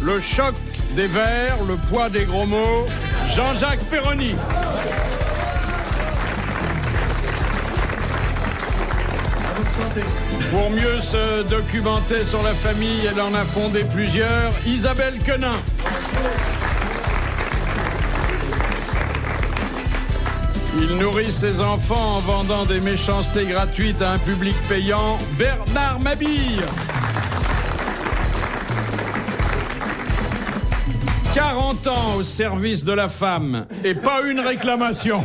le choc des vers, le poids des gros mots, Jean-Jacques Perroni. Pour mieux se documenter sur la famille, elle en a fondé plusieurs, Isabelle Quenin. Il nourrit ses enfants en vendant des méchancetés gratuites à un public payant, Bernard Mabille. 40 ans au service de la femme et pas une réclamation.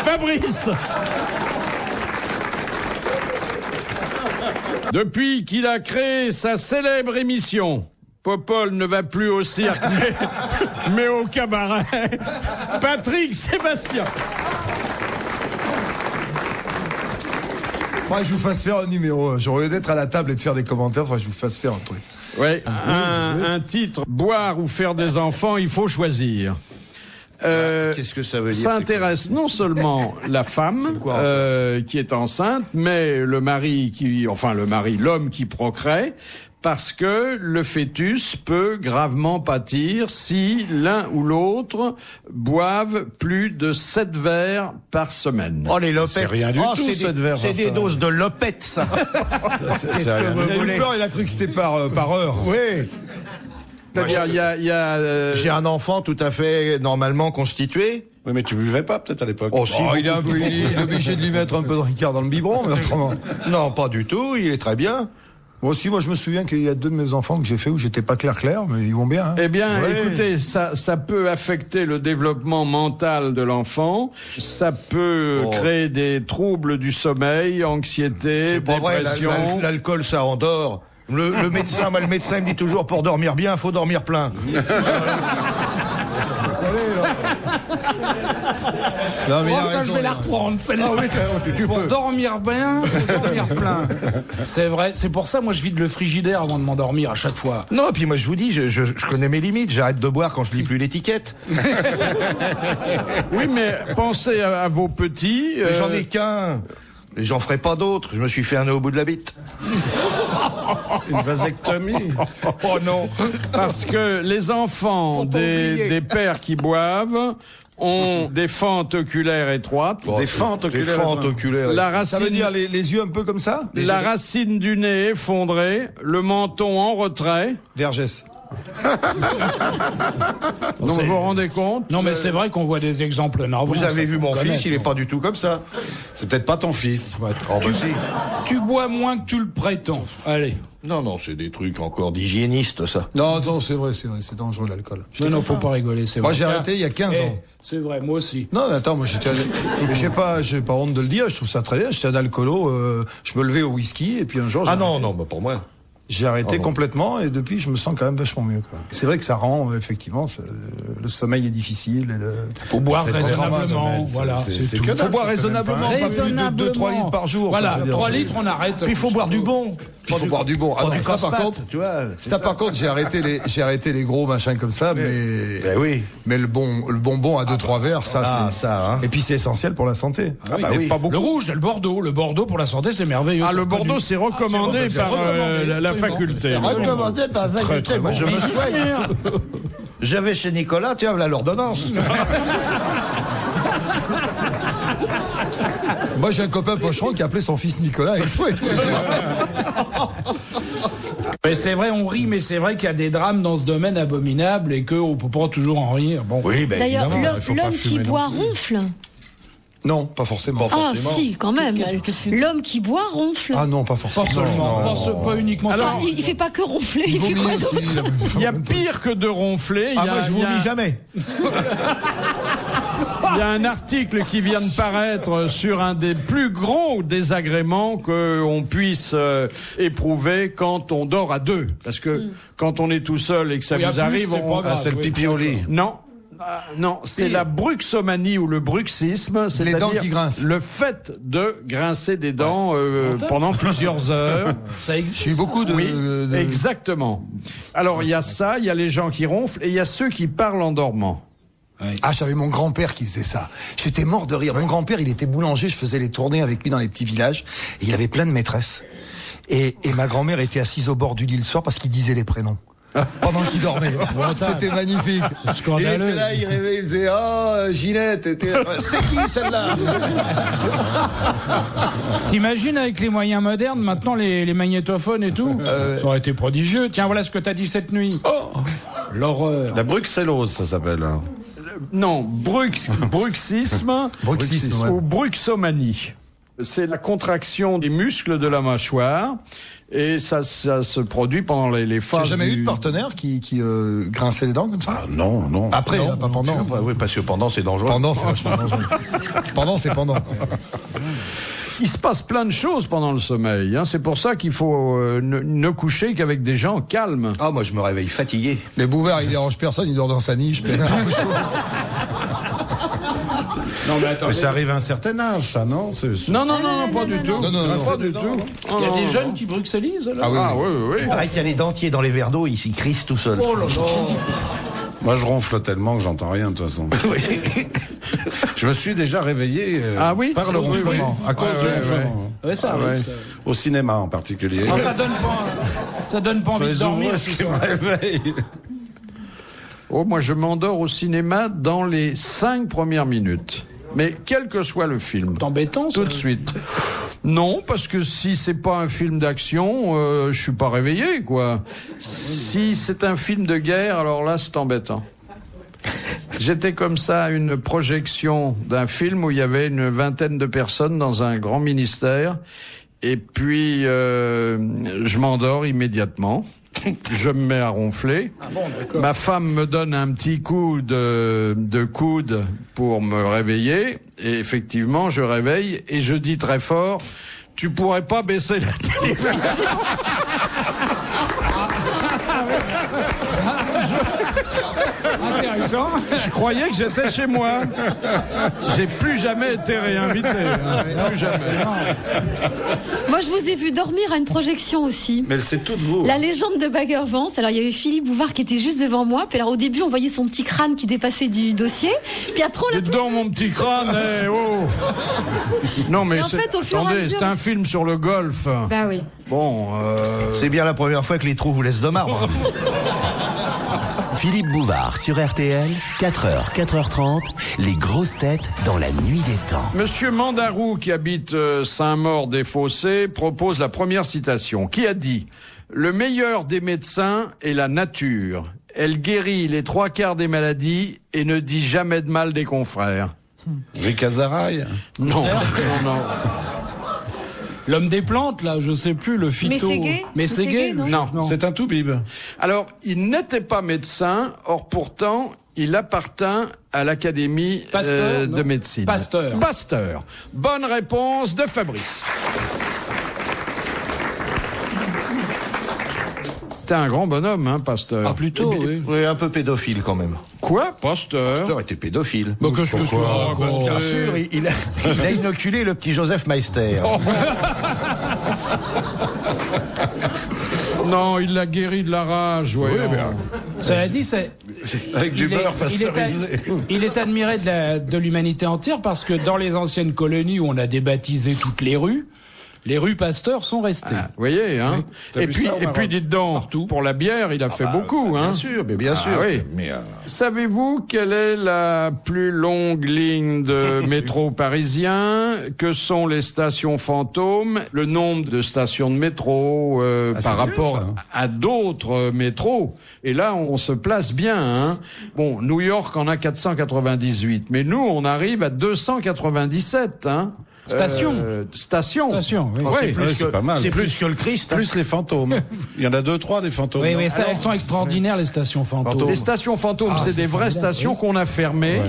Fabrice. Depuis qu'il a créé sa célèbre émission, Popol ne va plus au cirque, mais au cabaret, Patrick Sébastien. Faudrait que je vous fasse faire un numéro. J'aurais d'être à la table et de faire des commentaires. Faudrait que je vous fasse faire un truc. Ouais, un titre. Boire ou faire des enfants, il faut choisir. Qu'est-ce que ça veut dire? Ça intéresse non seulement la femme qui est enceinte, mais le mari l'homme qui procrée, parce que le fœtus peut gravement pâtir si l'un ou l'autre boivent plus de 7 verres par semaine. Oh, les lopettes. C'est rien du tout, 7 verres. C'est des doses de lopettes, ça. C'est rien. Il a eu peur, il a cru que c'était par heure. Oui. C'est-à-dire, il y a J'ai un enfant tout à fait normalement constitué. Oui, mais tu buvais pas peut-être à l'époque. Oh, si, Il est obligé de lui mettre un peu de Ricard dans le biberon, mais autrement. Non, pas du tout, il est très bien. Moi aussi, je me souviens qu'il y a 2 de mes enfants que j'ai fait où j'étais pas clair, mais ils vont bien. Hein. Eh bien, Ouais. écoutez, ça peut affecter le développement mental de l'enfant. Ça peut créer des troubles du sommeil, anxiété, C'est pas vrai, dépression. l'alcool ça endort. Le médecin, le médecin me dit toujours pour dormir bien, faut dormir plein. Non, mais il a ça, raison, je vais la reprendre, celle-là. Pour dormir bien, faut dormir plein. C'est vrai, c'est pour ça, moi, je vide le frigidaire avant de m'endormir à chaque fois. Non, et puis moi je vous dis, je connais mes limites, j'arrête de boire quand je lis plus l'étiquette. Oui, mais pensez à vos petits. Mais j'en ai qu'un. Et j'en ferai pas d'autres. Je me suis fait un nœud au bout de la bite. Une vasectomie. Oh non, parce que les enfants des pères qui boivent ont des fentes oculaires étroites. Des fentes oculaires. La Ça veut racine, dire les yeux un peu comme ça? la racine du nez effondrée, le menton en retrait. Vergès. Donc vous vous rendez compte? Non, mais c'est vrai qu'on voit des exemples nerveux. Vous avez vu mon fils, il est pas du tout comme ça. C'est peut-être pas ton fils. Oh, bah si. Tu bois moins que tu le prétends. Allez. Non, c'est des trucs encore d'hygiénistes, ça. Non, c'est vrai, c'est dangereux l'alcool. Non, faut pas rigoler, c'est Moi, vrai. j'ai arrêté il y a 15 ans. C'est vrai, moi aussi. Non, mais attends, moi mais j'ai pas honte de le dire, je trouve ça très bien. J'étais un alcoolo, je me levais au whisky et puis un jour. Ah non, bah pour moi. J'ai arrêté complètement et depuis je me sens quand même vachement mieux. Quoi. C'est vrai que ça rend effectivement le sommeil est difficile. Faut boire C'est raisonnablement. Voilà, c'est tout. Il faut boire raisonnablement, pas plus de 2-3 litres par jour. Voilà, 3 litres, on arrête. Puis il faut boire du bon. Il faut boire du bon. Ah non, du ça par casse-pâte, contre, tu vois. ça par contre, j'ai arrêté les gros machins comme ça, mais Ben oui. mais le bonbon à 2-3 verres, ça c'est ça, hein. Et puis c'est essentiel pour la santé. bah Mais oui. pas beaucoup. Le rouge, le Bordeaux. Le Bordeaux, pour la santé, c'est merveilleux. Ah, c'est le reconnu. Bordeaux, c'est recommandé par la absolument. faculté. Recommandé par faculté. Moi, je me soigne. J'avais chez Nicolas, tiens, voilà l'ordonnance. Moi j'ai un copain pocheron qui appelait son fils Nicolas. Mais c'est vrai, on rit, mais c'est vrai qu'il y a des drames dans ce domaine abominable et qu'on peut pas toujours en rire. Bon. Oui, ben D'ailleurs, évidemment, il faut pas l'homme qui fumer non boit plus. ronfle. Non, pas forcément. Ah si, quand même. L'homme qui boit ronfle. Ah non, pas forcément. Pas seulement, pas uniquement ça. Ah, il fait pas que ronfler, il fait quoi d'autre? Il y a pire que de ronfler. Ah, moi, je vomis jamais. Il y a un article qui vient de paraître sur un des plus gros désagréments qu'on puisse éprouver quand on dort à deux. Parce que quand on est tout seul et que ça Oui, à vous plus, arrive, c'est pas grave, c'est le oui. pipi au lit. Non. Non, c'est la bruxomanie ou le bruxisme, Les dents c'est-à-dire qui grincent. le fait de grincer des dents pendant plusieurs heures. Ça existe. J'ai eu beaucoup de... Oui, exactement. Alors il y a ça, il y a les gens qui ronflent et il y a ceux qui parlent en dormant. Ah, j'avais mon grand-père qui faisait ça. J'étais mort de rire. Mon grand-père, il était boulanger, je faisais les tournées avec lui dans les petits villages, et il avait plein de maîtresses. Et ma grand-mère était assise au bord du lit le soir parce qu'il disait les prénoms. pendant qu'il dormait. C'était magnifique. Il Scandaleux. était là, il rêvait, il faisait Ginette, c'est qui celle-là? T'imagines avec les moyens modernes, maintenant les magnétophones et tout, ça aurait été prodigieux. Tiens, voilà ce que t'as dit cette nuit. Oh, l'horreur. La bruxellose, ça s'appelle. Hein. Non, bruxisme Bruxisme, ou bruxomanie. C'est la contraction des muscles de la mâchoire et ça se produit pendant les phases. T'as jamais eu de partenaire qui grinçait les dents comme ça? Ah non. Après, Non, pas pendant. Oui, parce que pendant, c'est dangereux. Pendant, c'est vachement dangereux. Pendant, c'est pendant. Il se passe plein de choses pendant le sommeil. Hein. C'est pour ça qu'il faut ne coucher qu'avec des gens calmes. Ah, moi, je me réveille fatigué. Les Bouvard, il dérange personne, il dort dans sa niche. Non, mais attends. Mais ça arrive à un certain âge, ça, non? Non, pas du tout. Non, Pas du tout. Il y a des jeunes qui bruxellisent, là. Ah oui. Il paraît qu'il y a les dentiers dans les verres d'eau, ils s'y crissent tout seuls. Oh là là. Moi, je ronfle tellement que j'entends rien, de toute façon. Je me suis déjà réveillé par le ronflement, à cause du ronflement. Ouais, ça arrive. Ça. Au cinéma, en particulier. Non, ça donne pas envie de dormir. C'est ce qui me réveille. Oh, moi, je m'endors au cinéma dans les 5 premières minutes. Mais quel que soit le film. C'est embêtant, ça. Tout de suite. Non, parce que si c'est pas un film d'action, je suis pas réveillé, quoi. Si c'est un film de guerre, alors là, c'est embêtant. J'étais comme ça à une projection d'un film où il y avait une vingtaine de personnes dans un grand ministère. Et puis, je m'endors immédiatement. Je me mets à ronfler. Ah bon, d'accord. Ma femme me donne un petit coup de coude pour me réveiller. Et effectivement, je réveille et je dis très fort, tu pourrais pas baisser la télévision. Intéressant. Je croyais que j'étais chez moi. J'ai plus jamais été réinvité. Plus jamais. Moi, je vous ai vu dormir à une projection aussi. Mais c'est tout de vous. La légende de Bagger-Vance. Alors, il y avait Philippe Bouvard qui était juste devant moi. Puis alors, au début, on voyait son petit crâne qui dépassait du dossier. Puis après, on l'a... Dedans mon petit crâne, Non, mais Et en fait, au fur et à attendez, mesure- c'est un film sur le golf. Bah oui. Bon, C'est bien la première fois que les trous vous laissent de marbre. Philippe Bouvard sur RTL, 4h, 4h30, les grosses têtes dans la nuit des temps. Monsieur Mandarou, qui habite Saint-Maur-des-Fossés, propose la première citation, qui a dit « Le meilleur des médecins est la nature. Elle guérit les 3/4 des maladies et ne dit jamais de mal des confrères. » Rick Azaraï. Non. L'homme des plantes, là, je sais plus, le phyto. Mességuet, non Non. C'est un toubib. Alors, il n'était pas médecin, or pourtant, il appartint à l'Académie Pasteur, de non médecine. Pasteur. Bonne réponse de Fabrice. T'es un grand bonhomme, hein, Pasteur. Ah, plutôt, oui. Oui, un peu pédophile quand même. Quoi, Pasteur? Pasteur était pédophile. Bah, qu'est-ce que tu racontes? Bien sûr, il a inoculé le petit Joseph Meister. Non, il l'a guéri de la rage, ouais. Cela dit, c'est... Avec du Il est- beurre il est pasteurisé. Il est admiré de l'humanité entière parce que dans les anciennes colonies où on a débaptisé toutes les rues Pasteur sont restées. Vous voyez, hein. T'as Et vu puis, ça au Maroc? dites donc, pour la bière, il a fait beaucoup, hein. Bien sûr, mais bien sûr. oui. Mais, Savez-vous quelle est la plus longue ligne de métro parisien? Que sont les stations fantômes? Le nombre de stations de métro c'est par bien, rapport ça. à d'autres métros. Et là, on se place bien, hein. Bon, New York en a 498, mais nous, on arrive à 297, hein. Station. Station, Oui. Oui. C'est pas mal. c'est plus que le Christ. Plus les fantômes. Il y en a 2-3 des fantômes. Oui, non mais ça, elles sont extraordinaires, les stations fantômes. Les stations fantômes, c'est des vraies stations qu'on a fermées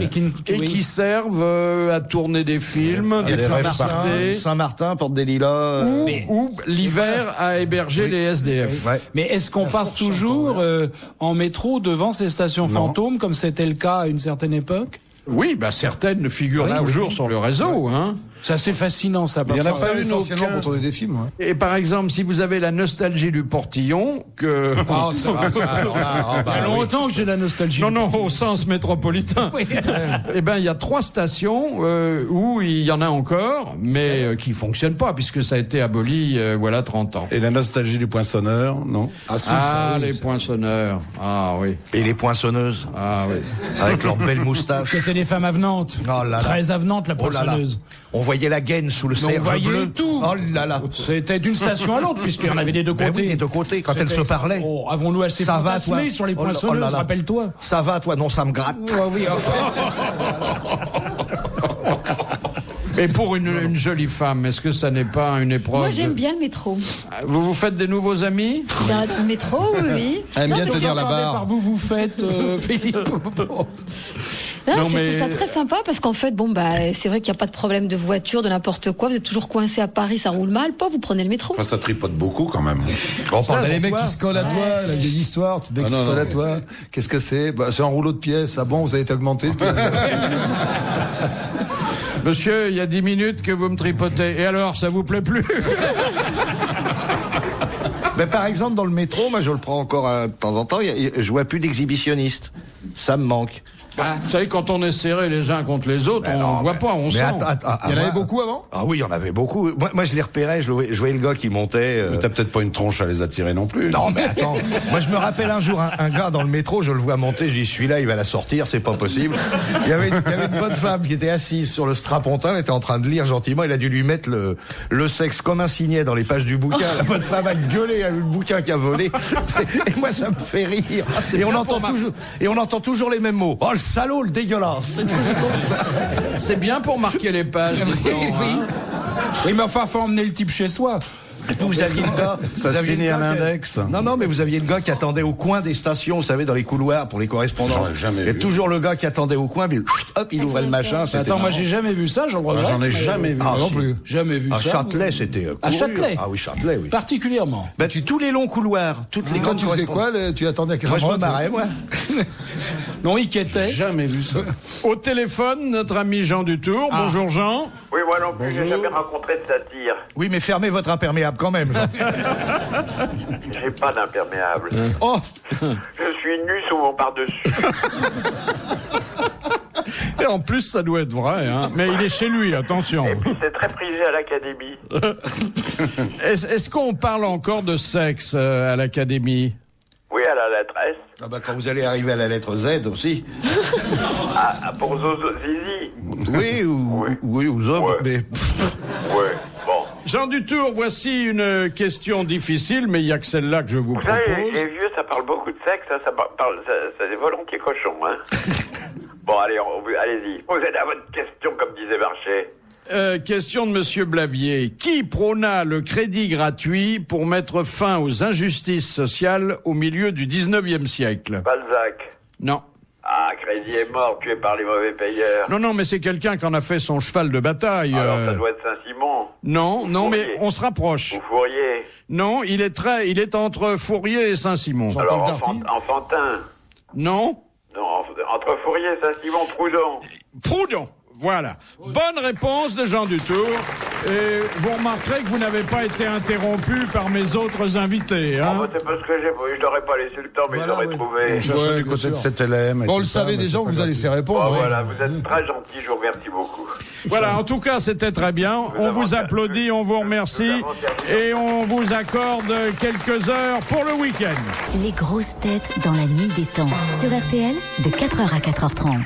et qui servent à tourner des films, des publicités, Saint-Martin, Porte des Lilas. ou l'hiver à héberger les SDF. Ouais. Mais est-ce qu'on passe toujours en métro devant ces stations fantômes, comme c'était le cas à une certaine époque? Oui, certaines figurent toujours sur le réseau, hein. C'est assez fascinant, ça. Il y en a pas essentiellement pour tourner des films. Ouais. Et par exemple, si vous avez la nostalgie du portillon, que... Oh, ça va, ça. Il y a longtemps que j'ai la nostalgie. Non, au sens métropolitain. Oui. Eh ben, il y a 3 stations où il y en a encore, mais qui fonctionnent pas, puisque ça a été aboli, voilà, 30 ans. Et la nostalgie du poinçonneur, non? Les poinçonneurs. Ah oui. Et les poinçonneuses. Ah oui. Avec leurs belles moustaches. C'était des femmes avenantes. Oh là là. Très avenantes, la poinçonneuse. On voyait la gaine sous le On serge voyait bleu. tout. Oh là là. C'était d'une station à l'autre, puisqu'il y en avait des deux côtés. Ben oui, des deux côtés, quand elles se parlaient. Oh, avons-nous assez Ça va, fantasmé toi sur les Oh là poinçonneuses, là. rappelle-toi. Ça va, toi? Non, ça me gratte. Oh, oui, enfin. Et pour une jolie femme, est-ce que ça n'est pas une épreuve? Moi, j'aime bien le métro. Vous vous faites des nouveaux amis? Le métro, oui. Elle aime bien mais tenir la barre. Par vous faites, Philippe. Non, Non, je mais- trouve ça très sympa parce qu'en fait, c'est vrai qu'il n'y a pas de problème de voiture, de n'importe quoi. Vous êtes toujours coincé à Paris, ça roule mal. Pas, vous prenez le métro. Enfin, ça tripote beaucoup quand même. On parle Les de mecs toi. qui se collent à toi, la vieille histoire, tu mecs qui se collent à toi. Qu'est-ce que c'est? C'est un rouleau de pièces. Ah bon, vous avez été augmenté? Monsieur, il y a 10 minutes que vous me tripotez. Et alors, ça vous plaît plus? Mais par exemple, dans le métro, moi je le prends encore de temps en temps, je vois plus d'exhibitionnistes. Ça me manque. Vous savez, quand on est serré les uns contre les autres, Ben on non, voit mais- pas, on mais sent. Il y en avait beaucoup avant? Ah oui, il y en avait beaucoup. Moi je les repérais, je voyais le gars qui montait. Mais t'as peut-être pas une tronche à les attirer non plus. Non mais attends, moi je me rappelle un jour un gars dans le métro, je le vois monter, je dis celui-là il va la sortir, c'est pas possible. Il y avait une bonne femme qui était assise sur le strapontin, elle était en train de lire gentiment, il a dû lui mettre le sexe comme un signet dans les pages du bouquin. La bonne femme a gueulé, a eu le bouquin qui a volé. Et moi ça me fait rire. Et on entend toujours les mêmes mots. Oh le salaud, le dégueulasse. C'est toujours comme ça. C'est bien pour marquer les pages. dis donc, hein. Oui, mais enfin, faut emmener le type chez soi. Vous aviez le gars. Ça vous se aviez finit le à gars qui- l'index. Non, mais vous aviez le gars qui attendait au coin des stations, vous savez, dans les couloirs pour les correspondances. J'en ai jamais Et vu. toujours le gars qui attendait au coin, mais hop, il ouvrait le machin. c'était Attends, moi marrant. j'ai jamais vu ça, j'en regrette. J'en ai mais- jamais vu. Ah, non si. plus. Jamais vu À ça. Châtelet, c'était. À couru. Châtelet. Ah oui, Châtelet, oui. Particulièrement. Bah, tous les longs couloirs, toutes les Quand grandes tu faisais correspondances. quoi? Tu attendais à quel Moi, je me endroit? marrais, moi. Non, il quêtait. Jamais vu ça. Au téléphone, notre ami Jean Dutour. Bonjour Jean. Oui, moi non plus, j'ai jamais rencontré de satire. Oui, mais fermez votre imperméable quand même. Jean. J'ai pas d'imperméable. Oh, Je suis nu sous mon par-dessus. Et en plus, ça doit être vrai, hein. Mais il est chez lui, attention. Et puis c'est très prisé à l'académie. Est-ce qu'on parle encore de sexe à l'académie? Oui, à la lettre S. ah bah, quand vous allez arriver à la lettre Z aussi. Pour Zozo Zizi. Oui, ou Zob, Ouais. mais. Oui, bon. Jean Dutour, voici une question difficile, mais il n'y a que celle-là que je vous Vous savez, propose. les vieux, ça parle beaucoup de sexe, ça parle, c'est volontiers cochon, hein. Bon, allez, allez-y. Vous êtes à votre question, comme disait Marché. Question de Monsieur Blavier. Qui prôna le crédit gratuit pour mettre fin aux injustices sociales au milieu du 19e siècle? Balzac. Non. Ah, Crédit est mort, tué par les mauvais payeurs. Non, mais c'est quelqu'un qui en a fait son cheval de bataille. Alors, ça doit être Saint-Simon. Non, mais Fourier. on se rapproche. Ou Fourier. Non, il est entre Fourier et Saint-Simon. Alors, Enfantin. Non? Non, entre Fourier et Saint-Simon, Proudhon. Proudhon. Voilà. Bonne réponse de Jean Dutour. Et vous remarquerez que vous n'avez pas été interrompu par mes autres invités. Ah, Hein. bah, c'est parce que je l'aurais pas laissé le temps, mais Voilà, je l'aurais oui. trouvé. On cherchait du côté de cet LM. On le savait déjà, on vous a laissé répondre. Bon, ouais. voilà, vous êtes très gentil, je vous remercie beaucoup. Voilà, en tout cas, c'était très bien. On vous applaudit, on vous remercie et on vous accorde quelques heures pour le week-end. Les grosses têtes dans la nuit des temps. Sur RTL, de 4h à 4h30.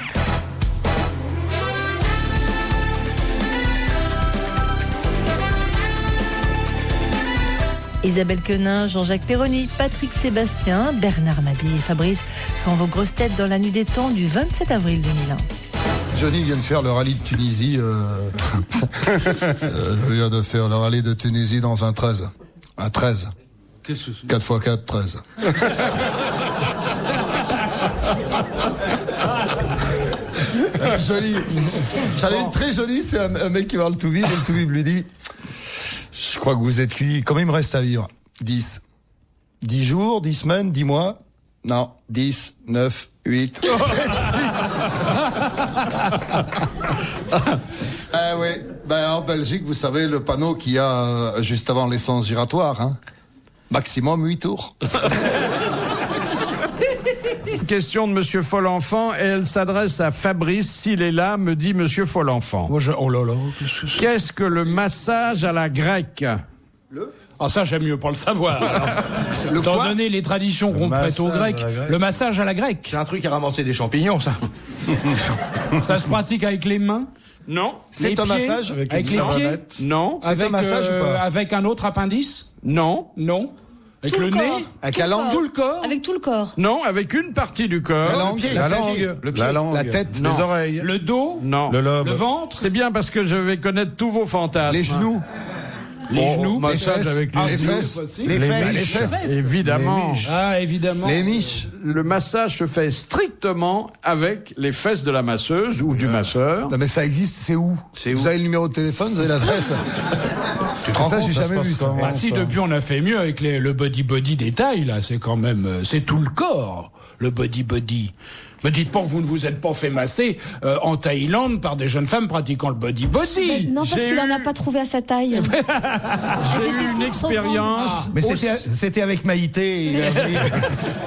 Isabelle Quenin, Jean-Jacques Perroni, Patrick Sébastien, Bernard Mabie et Fabrice sont vos grosses têtes dans la nuit des temps du 27 avril 2001. Johnny vient de faire le rallye de Tunisie. Vient de faire le rallye de Tunisie dans un 13. Un 13. Qu'est-ce que c'est? 4x4, 13. Joli. J'en ai une très jolie, c'est un mec qui va le Toubib, et le Toubib lui dit: je crois que vous êtes cuit. Combien il me reste à vivre? 10. 10 jours, 10 semaines, 10 mois? Non, 10, 9, 8. Ah ouais. En Belgique, vous savez, le panneau qu'il y a juste avant l'essence giratoire, hein. Maximum 8 tours. Question de Monsieur Folenfant, et elle s'adresse à Fabrice. S'il est là, me dit Monsieur Folenfant. Oh là là. Qu'est-ce que le massage à la grecque? Ça, j'aime mieux pas le savoir. Étant donné les traditions qu'on prête aux Grecs, le massage à la grecque. C'est un truc à ramasser des champignons, ça. Ça se pratique avec les mains? Non. C'est un massage avec les pieds? Non. C'est un massage ou pas? Avec un autre appendice? Non. Non. Avec Tout le le nez? corps. Avec la langue? Tout le corps? Avec tout le corps. Non, avec une partie du corps. La langue, la langue, la tête, les oreilles, Le dos? Non. le lobe. Le ventre? C'est bien parce que je vais connaître tous vos fantasmes. les genoux, Les genoux? Massage avec les fesses, genoux. les fesses, Évidemment. Ah, évidemment. les miches. Le massage se fait strictement avec les fesses de la masseuse ou du masseur. Non mais ça existe, c'est où? Vous avez le numéro de téléphone, vous avez l'adresse? Ça, j'ai jamais vu ça. Si depuis on a fait mieux avec le body des tailles, là, c'est quand même, c'est tout le corps, le body. Me dites pas que vous ne vous êtes pas fait masser en Thaïlande par des jeunes femmes pratiquant le body. Non, parce qu'il en a pas trouvé à sa taille. J'ai eu une expérience Mais c'était avec Maïté.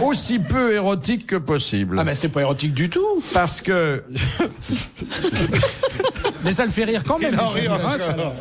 aussi peu érotique que possible. Ah ben c'est pas érotique du tout. Parce que Mais ça le fait rire quand même.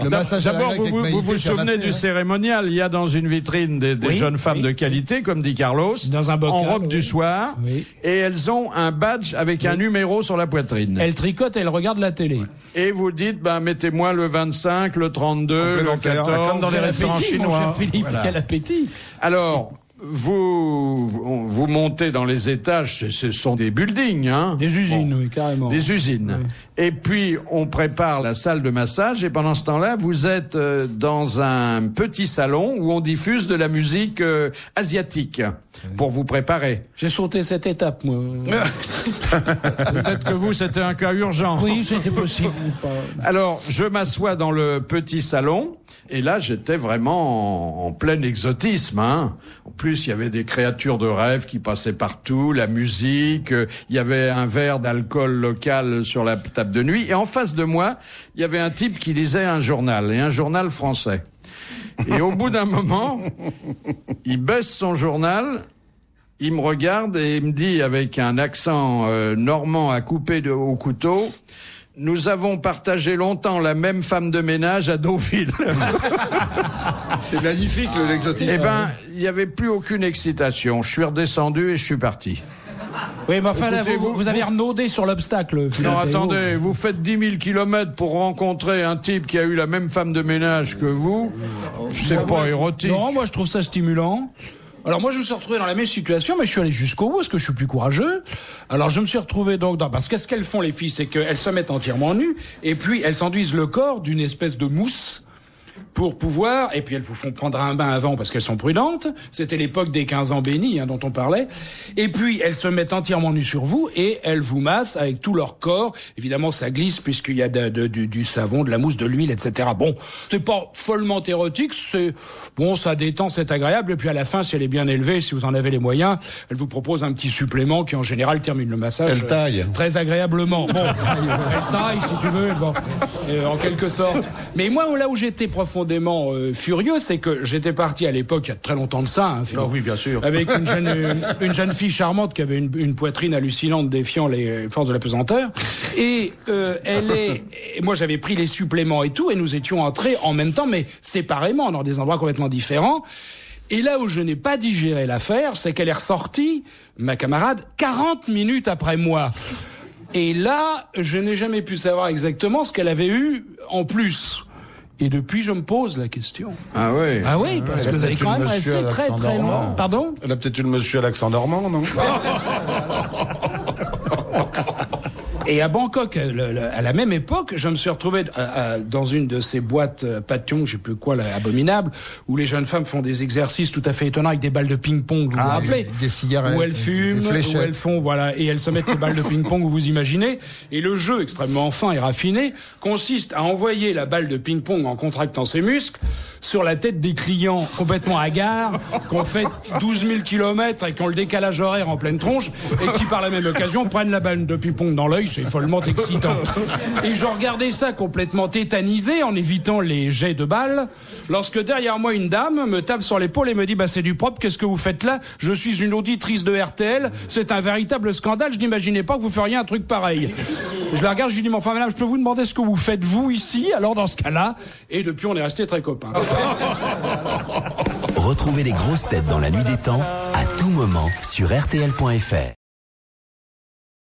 Le massage à la d'abord, grecque vous avec vous Maïté, souvenez du cérémonial. Il y a dans une vitrine des jeunes femmes de qualité, comme dit Carlos, Dans un bocal, en robe du soir, et elles ont un badge avec un numéro sur la poitrine. Elle tricote et elle regarde la télé. Et vous dites, mettez-moi le 25, le 32, le 14. Comme dans les restaurants chinois. Mon cher Philippe, Voilà. quel appétit. Alors, vous montez dans les étages, ce sont des buildings, hein. Des usines, oui, carrément. Des usines. Oui. Et puis, on prépare la salle de massage, et pendant ce temps-là, vous êtes dans un petit salon où on diffuse de la musique asiatique pour vous préparer. J'ai sauté cette étape, moi. Peut-être que vous, c'était un cas urgent. Oui, c'était possible. Alors, je m'assois dans le petit salon, et là, j'étais vraiment en plein exotisme, hein. En plus, il y avait des créatures de rêve qui passaient partout, la musique, il y avait un verre d'alcool local sur la table de nuit, et en face de moi, il y avait un type qui lisait un journal, et un journal français. Et au bout d'un moment, il baisse son journal, il me regarde et il me dit avec un accent normand à couper au couteau: nous avons partagé longtemps la même femme de ménage à Deauville. C'est magnifique, l'exotisme. Eh ben, il n'y avait plus aucune excitation. Je suis redescendu et je suis parti. Oui, mais enfin, là, Écoutez, vous avez renaudé sur l'obstacle. Non, attendez, vous faites 10 000 kilomètres pour rencontrer un type qui a eu la même femme de ménage que vous. C'est pas érotique. Non, moi, je trouve ça stimulant. Alors moi je me suis retrouvé dans la même situation, mais je suis allé jusqu'au bout parce que je suis plus courageux. Alors je me suis retrouvé donc parce qu'est-ce qu'elles font les filles, c'est qu'elles se mettent entièrement nues et puis elles s'enduisent le corps d'une espèce de mousse pour pouvoir, et puis elles vous font prendre un bain avant parce qu'elles sont prudentes. C'était l'époque des 15 ans bénis dont on parlait. Et puis elles se mettent entièrement nues sur vous et elles vous massent avec tout leur corps. Évidemment ça glisse puisqu'il y a du savon, de la mousse, de l'huile, etc. Bon, c'est pas follement érotique, c'est bon, ça détend, c'est agréable. Et puis à la fin, si elle est bien élevée, si vous en avez les moyens, elle vous propose un petit supplément qui en général termine le massage. Elle taille. Très agréablement. Bon, elle taille si tu veux, bon, en quelque sorte. Mais moi là où j'étais profondément furieux, c'est que j'étais parti à l'époque, il y a très longtemps de ça, hein, Non, oui, bien sûr. avec une jeune fille charmante qui avait une poitrine hallucinante défiant les forces de la pesanteur. Et moi j'avais pris les suppléments et tout, et nous étions entrés en même temps, mais séparément, dans des endroits complètement différents. Et là où je n'ai pas digéré l'affaire, c'est qu'elle est ressortie, ma camarade, 40 minutes après moi. Et là, je n'ai jamais pu savoir exactement ce qu'elle avait eu en plus. Et depuis, je me pose la question. Ah oui. Ah oui, parce que vous allez quand même rester très très loin. Pardon ? Elle a peut-être eu le monsieur à l'accent normand, non? Et à Bangkok, à la même époque, je me suis retrouvé dans une de ces boîtes pavillons, je sais plus quoi, là, abominable, où les jeunes femmes font des exercices tout à fait étonnants avec des balles de ping-pong, vous vous rappelez? Des cigarettes. Où elles fument, des fléchettes. où elles font, voilà, et elles se mettent les balles de ping-pong, vous imaginez. Et le jeu, extrêmement fin et raffiné, consiste à envoyer la balle de ping-pong en contractant ses muscles sur la tête des clients complètement hagards, qui ont fait 12 000 kilomètres et qui ont le décalage horaire en pleine tronche, et qui, par la même occasion, prennent la balle de ping-pong dans l'œil, c'est follement excitant. Et je regardais ça complètement tétanisé en évitant les jets de balles, lorsque derrière moi une dame me tape sur l'épaule et me dit c'est du propre, qu'est-ce que vous faites là? Je suis une auditrice de RTL, c'est un véritable scandale, je n'imaginais pas que vous feriez un truc pareil. Je la regarde, je lui dis mais enfin madame, je peux vous demander ce que vous faites vous ici? Alors dans ce cas-là, et depuis on est restés très copains. Retrouvez les grosses têtes dans la nuit des temps à tout moment sur RTL.fr.